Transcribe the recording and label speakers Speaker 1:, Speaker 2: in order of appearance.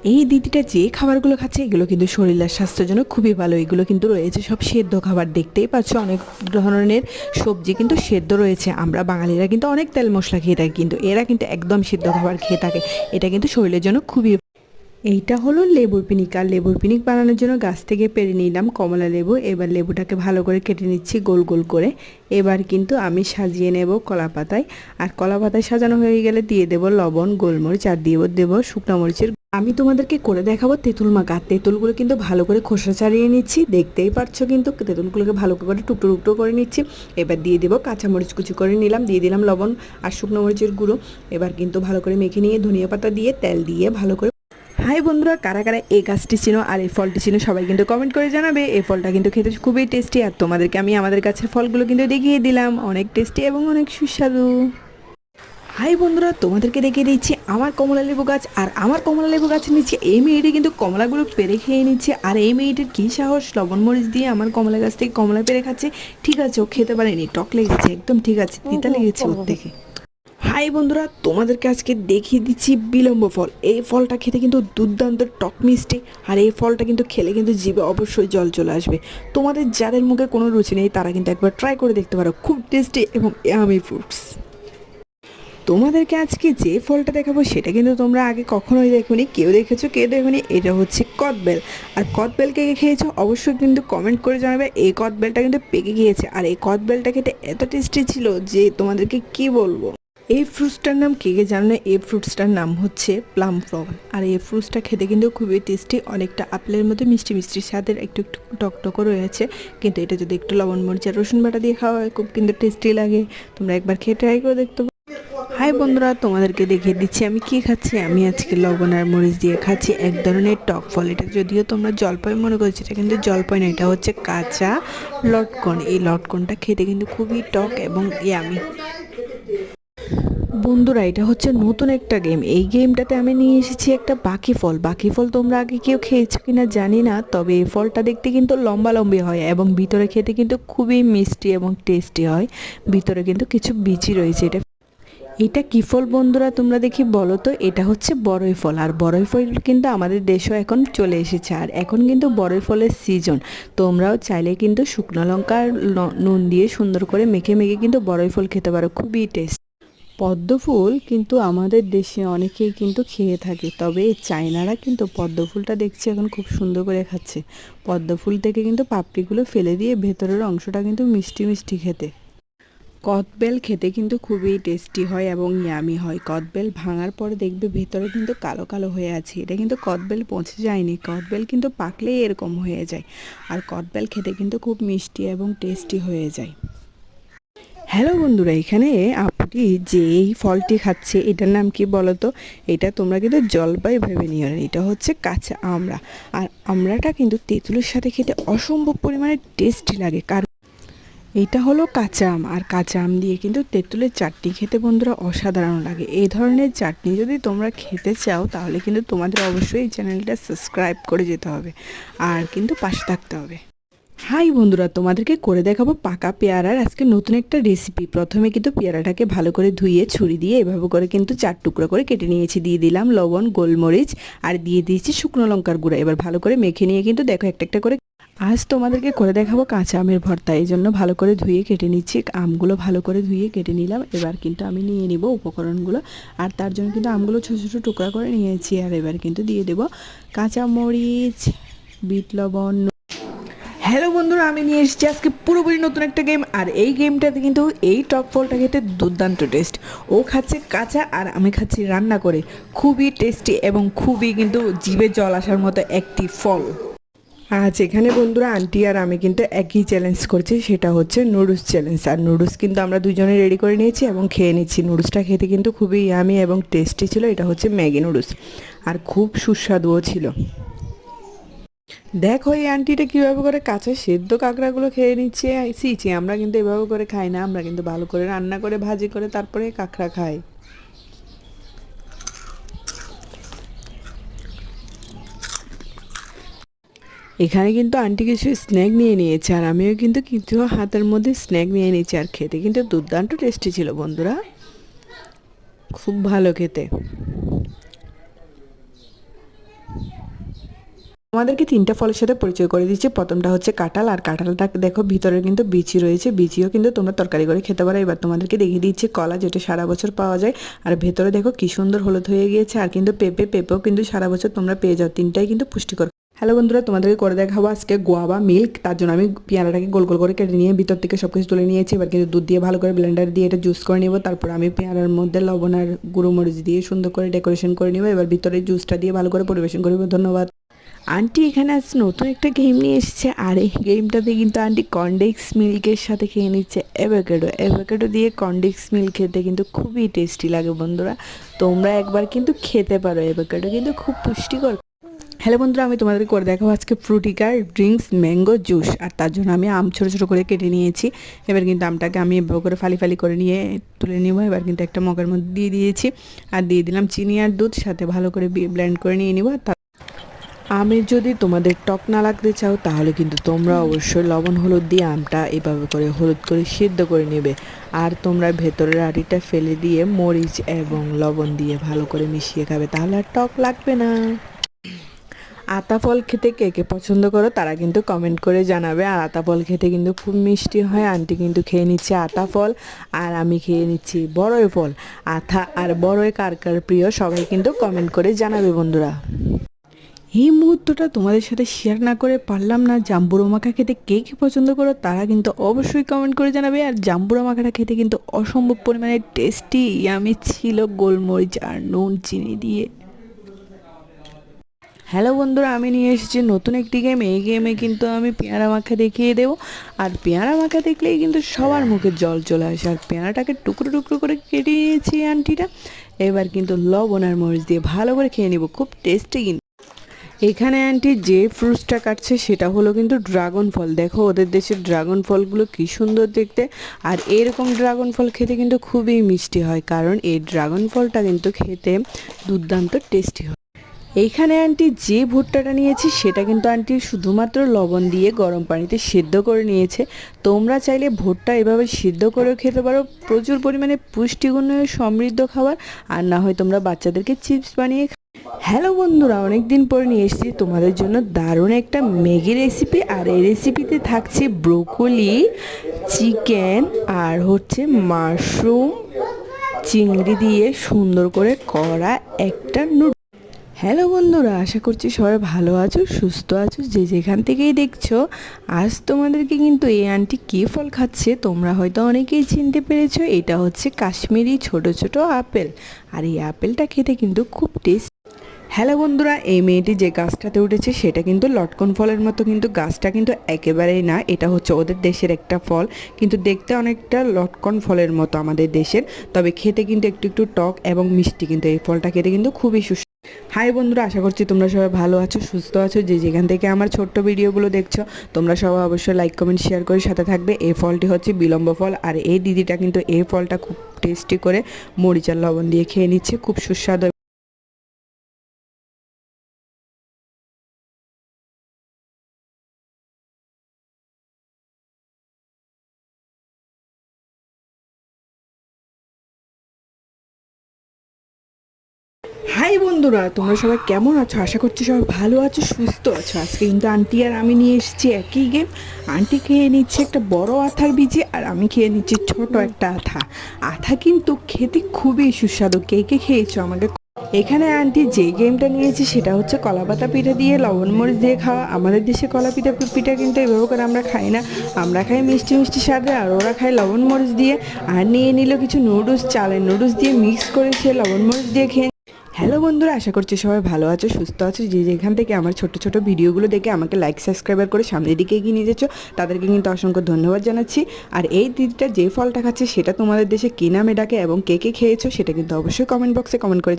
Speaker 1: এই দিদিটা যে খাবারগুলো খাচ্ছে এগুলো কিন্তু শরীর আর স্বাস্থ্যের জন্য খুবই ভালো। এগুলো কিন্তু রয়েছে সব সেদ্ধ খাবার, দেখতেই পাচ্ছ অনেক ধরনের সবজি কিন্তু সেদ্ধ রয়েছে। আমরা বাঙালিরা কিন্তু অনেক তেল মশলা খেয়ে থাকি, কিন্তু এরা কিন্তু একদম সিদ্ধ খাবার খেয়ে থাকে। এটা কিন্তু শরীরের জন্য খুবই। এইটা হলো লেবুর পিনিক, আর লেবুর পিনিক বানানোর জন্য গাছ থেকে পেরে নিলাম কমলা লেবু। এবার লেবুটাকে ভালো করে কেটে নিচ্ছি গোল গোল করে। এবার কিন্তু আমি সাজিয়ে নেব কলা পাতায়, আর কলা পাতায় সাজানো হয়ে গেলে দিয়ে দেব লবণ, গোলমরিচ, আর দিয়ে দেবো শুকনো মরিচের। আমি তোমাদেরকে করে দেখাবো তেঁতুল মাখা। তেঁতুলগুলো কিন্তু ভালো করে খোসা ছাড়িয়ে নিচ্ছি, দেখতেই পারছো কিন্তু তেঁতুলগুলোকে ভালো করে টুকরো টুকরো করে নিচ্ছি। এবার দিয়ে দেবো কাঁচামরিচ কুচি করে নিলাম, দিয়ে দিলাম লবণ আর শুকনো মরিচের গুঁড়ো। এবার কিন্তু ভালো করে মেখে নিয়ে ধনিয়া পাতা দিয়ে তেল দিয়ে ভালো করে। হাই বন্ধুরা, কারা কারা এই গাছটি চিনো আর এই ফলটি চিনো সবাই কিন্তু কমেন্ট করে জানাবে। এই ফলটা কিন্তু খেতে খুবই টেস্টি, আর তোমাদেরকে আমি আমাদের গাছের ফলগুলো কিন্তু দেখিয়ে দিলাম, অনেক টেস্টি এবং অনেক সুস্বাদু। হাই বন্ধুরা, তোমাদেরকে দেখিয়ে দিচ্ছি আমার কমলা লেবু গাছ। আর আমার কমলা লেবু গাছের নিচে এই মেয়েটি কিন্তু কমলাগুলো পেরে খেয়ে নিচ্ছে। আর এই মেয়েটির কী সাহস, লবণ মরিচ দিয়ে আমার কমলা গাছ থেকে কমলা পেরে খাচ্ছে। ঠিক আছে, ও খেতে পারেনি, টক লেগেছে, একদম ঠিক আছে, তিতা লেগেছে ওর থেকে। হাই বন্ধুরা, তোমাদেরকে আজকে দেখিয়ে দিচ্ছি বিলম্ব ফল। এই ফলটা খেতে কিন্তু দুর্দান্ত টক মিষ্টি, আর এই ফলটা কিন্তু খেলে কিন্তু জিভে অবশ্যই জল চলে আসবে। তোমাদের যাদের মুখে কোনো রুচি নেই তারা কিন্তু একবার ট্রাই করে দেখতে পারো, খুব টেস্টি এবং ইয়ামি ফ্রুটস। তোমাদেরকে আজকে যে ফলটা দেখাবো সেটা কিন্তু তোমরা আগে কখনোই দেখোনি, কেউ দেখেছো কেউ দেখোনি। এটা হচ্ছে কদবেল। আর কদবেল কে খেয়েছো অবশ্যই কিন্তু কমেন্ট করে জানাবে। এই কদবেলটা কিন্তু পেকে গিয়েছে, আর এই কদবেলটা খেতে এত টেস্টি ছিল যে তোমাদেরকে কি বলবো। এই ফ্রুটসটার নাম কে কে জানো না? এই ফ্রুটসটার নাম হচ্ছে প্লাম ফ্রগ। আর এই ফ্রুটসটা খেতে কিন্তু খুবই টেস্টি, অনেকটা আপেলের মতো মিষ্টি মিষ্টি স্বাদের, একটু একটু টকটকও রয়েছে। কিন্তু এটা যদি একটু লবণ মরিচ আর রসুন বাটা দিয়ে খাওয়া হয় খুব কিন্তু টেস্টি লাগে। তোমরা একবার খেয়ে ট্রাই করে দেখতে পারো। হাই বন্ধুরা, তোমাদেরকে দেখিয়ে দিচ্ছি আমি কি খাচ্ছি। আমি আজকে লবণ আর মরিচ দিয়ে খাচ্ছি এক ধরনের টক ফল। এটা যদিও তোমরা জলপাই মনে করছো, এটা কিন্তু জলপাই না, এটা হচ্ছে কাঁচা লটকন। এই লটকনটা খেতে কিন্তু খুবই টক এবং ইয়ামি। বন্ধুরা, এটা হচ্ছে নতুন একটা গেম। এই গেমটাতে আমি নিয়ে এসেছি একটা বাকি ফল। বাকি ফল তোমরা আগে কেউ খেয়েছো কিনা জানি না, তবে এই ফলটা দেখতে কিন্তু লম্বা লম্বি হয় এবং ভিতরে খেতে কিন্তু খুবই মিষ্টি এবং টেস্টি হয়। ভিতরে কিন্তু কিছু বিচি রয়েছে। এটা কি ফল বন্ধুরা তোমরা দেখি বলো তো? এটা হচ্ছে বড়ই ফল। আর বড়ই ফল কিন্তু আমাদের দেশেও এখন চলে এসেছে, আর এখন কিন্তু বড়ই ফলের সিজন। তোমরাও চাইলে কিন্তু শুকনো লঙ্কা আর নুন দিয়ে সুন্দর করে মেখে মেখে কিন্তু বড়ই ফল খেতে পারো, খুবই টেস্ট। পদ্ম ফুল কিন্তু আমাদের দেশে অনেকেই কিন্তু খেয়ে থাকে, তবে চায়নারা কিন্তু পদ্ম ফুলটা দেখছি এখন খুব সুন্দর করে খাচ্ছে। পদ্ম ফুল থেকে কিন্তু পাপড়িগুলো ফেলে দিয়ে ভেতরের অংশটা কিন্তু মিষ্টি মিষ্টি খেতে। কদবেল খেতে কিন্তু খুবই টেস্টি হয় এবং ইয়ামি হয়। কদবেল ভাঙার পরে দেখবে ভেতরে কিন্তু কালো কালো হয়ে আছে, এটা কিন্তু কদবেল পচে যায়নি, কদবেল কিন্তু পাকলেই এরকম হয়ে যায়। আর কদবেল খেতে কিন্তু খুব মিষ্টি এবং টেস্টি হয়ে যায়। হ্যালো বন্ধুরা, এখানে আপনি যে এই ফলটি খাচ্ছে এটার নাম কি বলো তো? এটা তোমরা কিন্তু জলপাই ভেবে নিও না, এটা হচ্ছে কাঁচা আমড়া। আর আমড়াটা কিন্তু তেঁতুলের সাথে খেতে অসম্ভব পরিমাণে টেস্টি লাগে। কারণ এটা হলো কাঁচা আম, আর কাঁচা আম দিয়ে কিন্তু তেঁতুলের চাটনি খেতে বন্ধুরা অসাধারণ লাগে। এই ধরনের চাটনি যদি তোমরা খেতে চাও তাহলে কিন্তু তোমাদের অবশ্যই এই চ্যানেলটা সাবস্ক্রাইব করে যেতে হবে, আর কিন্তু পাশে থাকতে হবে। হাই বন্ধুরা, তোমাদেরকে করে দেখাবো পাকা পেয়ারার আজকে নতুন একটা রেসিপি। প্রথমে কিন্তু পেয়ারাটাকে ভালো করে ধুয়ে ছুরি দিয়ে এভাবে করে কিন্তু 4 টুকরো করে কেটে নিয়েছি। দিয়ে দিলাম লবণ, গোলমরিচ, আর দিয়ে দিয়েছি শুকনো লঙ্কার গুঁড়া। এবার ভালো করে মেখে নিয়ে কিন্তু দেখো একটা একটা করে। আজ তোমাদেরকে করে দেখাবো কাঁচা আমের ভর্তা, এই জন্য ভালো করে ধুয়ে কেটে নিচ্ছি। আমগুলো ভালো করে ধুয়ে কেটে নিলাম। এবার কিন্তু আমি নিয়ে নিব উপকরণগুলো, আর তার জন্য কিন্তু আমগুলো ছোটো ছোটো টুকরা করে নিয়েছি। আর এবার কিন্তু দিয়ে দেবো কাঁচা মরিচ, বিট লবণ। হ্যালো বন্ধুরা, আমি নিয়ে এসেছি আজকে পুরোপুরি নতুন একটা গেম। আর এই গেমটাতে কিন্তু এই টক ফলটা খেতে দুর্দান্ত টেস্ট। ও খাচ্ছে কাঁচা আর আমি খাচ্ছি রান্না করে, খুবই টেস্টি এবং খুবই কিন্তু জিভে জল আসার মতো একটি ফল। আজ এখানে বন্ধুরা আন্টি আর আমি কিন্তু একই চ্যালেঞ্জ করছি, সেটা হচ্ছে নুডলস চ্যালেঞ্জ। আর নুডলস কিন্তু আমরা দুজনে রেডি করে নিয়েছি এবং খেয়ে নিচ্ছি। নুডলসটা খেতে কিন্তু খুবই ইয়ামি এবং টেস্টি ছিল। এটা হচ্ছে ম্যাগি নুডলস, আর খুব সুস্বাদুও ছিল। দেখো এই আন্টিটা কীভাবে করে কাঁচা সেদ্ধ কাঁকড়াগুলো খেয়ে নিচ্ছে। ছি, আমরা কিন্তু এভাবে করে খাই না, আমরা কিন্তু ভালো করে রান্না করে ভাজি করে তারপরে কাঁকড়া খাই। এখানে কিন্তু আন্টি কিছু স্ন্যাক নিয়ে নিয়েছে, আর আমিও কিন্তু কিছু হাতের মধ্যে স্ন্যাক নিয়ে নিয়েছি। আর খেতে কিন্তু দুর্দান্ত টেস্টি ছিল বন্ধুরা, খুব ভালো খেতে। আমাদেরকে তিনটা ফলের সাথে পরিচয় করে দিচ্ছে। প্রথমটা হচ্ছে কাঁঠাল, আর কাঁঠালটা দেখো ভিতরে কিন্তু বিচি রয়েছে, বিচিও কিন্তু তোমরা তরকারি করে খেতে পারো। এবার তোমাদেরকে দেখিয়ে দিচ্ছে কলা, যেটা সারা বছর পাওয়া যায়, আর ভেতরে দেখো কি সুন্দর হলুদ হয়ে গিয়েছে। আর কিন্তু পেঁপেও কিন্তু সারা বছর তোমরা পেয়ে যাও, তিনটাই কিন্তু পুষ্টিকর। হ্যালো বন্ধুরা, তোমাদেরকে করে দেখাবো আজকে গোয়াবা মিল্ক। তার জন্য আমি পেয়ারাটাকে গোল গোল করে কেটে নিয়ে ভিতর থেকে সব কিছু তুলে নিয়েছি। এবার কিন্তু দুধ দিয়ে ভালো করে ব্লেন্ডার দিয়ে এটা জুস করে নিব। তারপর আমি পেয়ারার মধ্যে লবণ আর গুঁড়ো মরিচ দিয়ে সুন্দর করে ডেকোরেশন করে নিব। এবার ভিতরে জুসটা দিয়ে ভালো করে পরিবেশন করব। ধন্যবাদ। আন্টি এখানে আজ নতুন একটা গেম নিয়ে এসেছে, আর এই গেমটাতে কিন্তু আন্টি কর্নডেক্স মিল্কের সাথে খেয়ে নিচ্ছে অ্যাভোকাডো দিয়ে কর্নডেক্স মিল্ক খেতে কিন্তু খুবই টেস্টি লাগে বন্ধুরা। তোমরা একবার কিন্তু খেতে পারো, অ্যাভোকাডো কিন্তু খুব পুষ্টিকর। হ্যালো বন্ধুরা, আমি তোমাদের করে দেখাবো আজকে ফ্রুটিকার ড্রিঙ্কস ম্যাঙ্গো জুস। আর তার জন্য আমি আম ছোটো ছোটো করে কেটে নিয়েছি। এবার কিন্তু আমটাকে আমি এভাবে করে ফালি করে নিয়ে তুলে নিব। এবার কিন্তু একটা মগের মধ্যে দিয়ে দিয়েছি, আর দিয়ে দিলাম চিনি আর দুধ, সাথে ভালো করে ব্লেন্ড করে নিয়ে নিব। আমের যদি তোমাদের টক না লাগতে চাও তাহলে কিন্তু তোমরা অবশ্যই লবণ হলুদ দিয়ে আমটা এভাবে করে হলুদ করে সিদ্ধ করে নেবে। আর তোমরা ভেতরের আটিটা ফেলে দিয়ে মরিচ এবং লবণ দিয়ে ভালো করে মিশিয়ে খাবে, তাহলে আর টক লাগবে না। আতা ফল খেতে কে কে পছন্দ করো তারা কিন্তু কমেন্ট করে জানাবে। আর আতা ফল খেতে কিন্তু খুব মিষ্টি হয়। আন্টি কিন্তু খেয়ে নিচ্ছে আতা ফল, আর আমি খেয়ে নিচ্ছি বড়ই ফল। আতা আর বড়ই কার কার প্রিয় সবাই কিন্তু কমেন্ট করে জানাবে বন্ধুরা। এই মুহূর্তটা তোমাদের সাথে শেয়ার না করে পারলাম না। জাম্বুরা মাখা খেতে কে কী পছন্দ করো তারা কিন্তু অবশ্যই কমেন্ট করে জানাবে। আর জাম্বুরা মাখাটা খেতে কিন্তু অসম্ভব পরিমাণে টেস্টি ইয়ামি ছিল, গোলমরিচ আর নুন চিনি দিয়ে। হ্যালো বন্ধুরা, আমি নিয়ে এসেছি নতুন একটি গেম। এই গেমে কিন্তু আমি পেয়ারা মাখা দেখিয়ে দেবো। আর পেয়ারা মাখা দেখলেই কিন্তু সবার মুখে জল চলে আসে। আর পেয়ারাটাকে টুকরো টুকরো করে কেটে নিয়েছি আন্টিটা। এবার কিন্তু লবণ আর মরিচ দিয়ে ভালো করে খেয়ে নেবো, খুব টেস্টি কিন্তু। এখানে আন্টি যে ফ্রুটসটা কাটছে সেটা হলো কিন্তু ড্রাগন ফল। দেখো ওদের দেশের ড্রাগন ফলগুলো কি সুন্দর দেখতে। আর এরকম ড্রাগন ফল খেতে কিন্তু খুবই মিষ্টি হয়, কারণ এই ড্রাগন ফলটা কিন্তু খেতে দুর্দান্ত টেস্টি হয়। এইখানে আন্টি যে ভুট্টাটা নিয়েছি সেটা কিন্তু আন্টি শুধুমাত্র লবণ দিয়ে গরম পানিতে সিদ্ধ করে নিয়েছে। তোমরা চাইলে ভুট্টা এভাবে সিদ্ধ করেও খেতে পারো, প্রচুর পরিমাণে পুষ্টিগুণে সমৃদ্ধ খাবার। আর না হয় তোমরা বাচ্চাদেরকে চিপস বানিয়ে। হ্যালো বন্ধুরা, অনেক দিন পর নিয়ে এসেছি তোমাদের জন্য দারুণ একটা ম্যাগি রেসিপি। আর এই রেসিপিতে থাকছে ব্রোকলি, চিকেন আর হচ্ছে মাশরুম, চিংড়ি দিয়ে সুন্দর করে করা একটা নুডলস। হ্যালো বন্ধুরা, আশা করছি সবাই ভালো আছো, সুস্থ আছো, যে যেখান থেকেই দেখছো। আজ তোমাদেরকে কিন্তু এই আন্টি কী ফল খাচ্ছে তোমরা হয়তো অনেকেই চিনতে পেরেছো। এটা হচ্ছে কাশ্মীরি ছোট ছোট আপেল। আর এই আপেলটা খেতে কিন্তু খুব টেস্ট। হ্যালো বন্ধুরা, এই মেয়েটি যে গাছটাতে উঠেছে সেটা কিন্তু লটকন ফলের মতো, কিন্তু গাছটা কিন্তু একেবারেই না। এটা হচ্ছে ওদের দেশের একটা ফল, কিন্তু দেখতে অনেকটা লটকন ফলের মতো আমাদের দেশের, তবে খেতে কিন্তু একটু একটু টক এবং মিষ্টি। কিন্তু এই ফলটা খেতে কিন্তু খুবই সুস্বাদু। হাই বন্ধুরা, আশা করছি তোমরা সবাই ভালো আছো, সুস্থ আছো, যে যেখান থেকে আমার ছোট্ট ভিডিওগুলো দেখছো। তোমরা সবাই অবশ্যই লাইক কমেন্ট শেয়ার করে সাথে থাকবে। এই ফলটি হচ্ছে বিলম্ব ফল। আর এই দিদিটা কিন্তু এই ফলটা খুব টেস্টি করে মরিচ আর লবণ দিয়ে খেয়ে নিচ্ছে, খুব সুস্বাদু। হাই বন্ধুরা, তোমরা সবাই কেমন আছো? আশা করছি সবাই ভালো আছো, সুস্থ আছো। আজকে কিন্তু আন্টি আর আমি নিয়ে এসেছি একই গেম। আন্টি খেয়ে নিচ্ছে একটা বড় আথার বিচি, আর আমি খেয়ে নিচ্ছি ছোট একটা আথা। আথা কিন্তু খেতে খুবই সুস্বাদু। কে কে খেয়েছো আমাকে। এখানে আন্টি যে গেমটা নিয়েছি সেটা হচ্ছে কলাপাতা পিঠা দিয়ে লবণ মরিচ দিয়ে খাওয়া। আমাদের দেশে কলা পিঠা কিন্তু এভাবে করে আমরা খাই না, আমরা খাই মিষ্টি মিষ্টি স্বাদে, আর ওরা খায় লবণ মরিচ দিয়ে। আর নিয়ে নিল কিছু নুডলস, চালের নুডলস দিয়ে মিক্স করে সে লবণ মরিচ দিয়ে খেয়ে। হ্যালো বন্ধুরা, আশা করছি সবাই ভালো আছো, সুস্থ আছো, যে যেখান থেকে আমার ছোট ছোট ভিডিওগুলো দেখে আমাকে লাইক সাবস্ক্রাইবার করে সামনের দিকে এগিয়ে নিয়ে যাচ্ছ, তাদেরকে কিন্তু অসংখ্য ধন্যবাদ জানাচ্ছি। আর এই দিদিটা যে ফলটা খাচ্ছে সেটা তোমাদের দেশে কী নামে ডাকে এবং কে কে খেয়েছো সেটা কিন্তু অবশ্যই কমেন্ট বক্সে কমেন্ট করে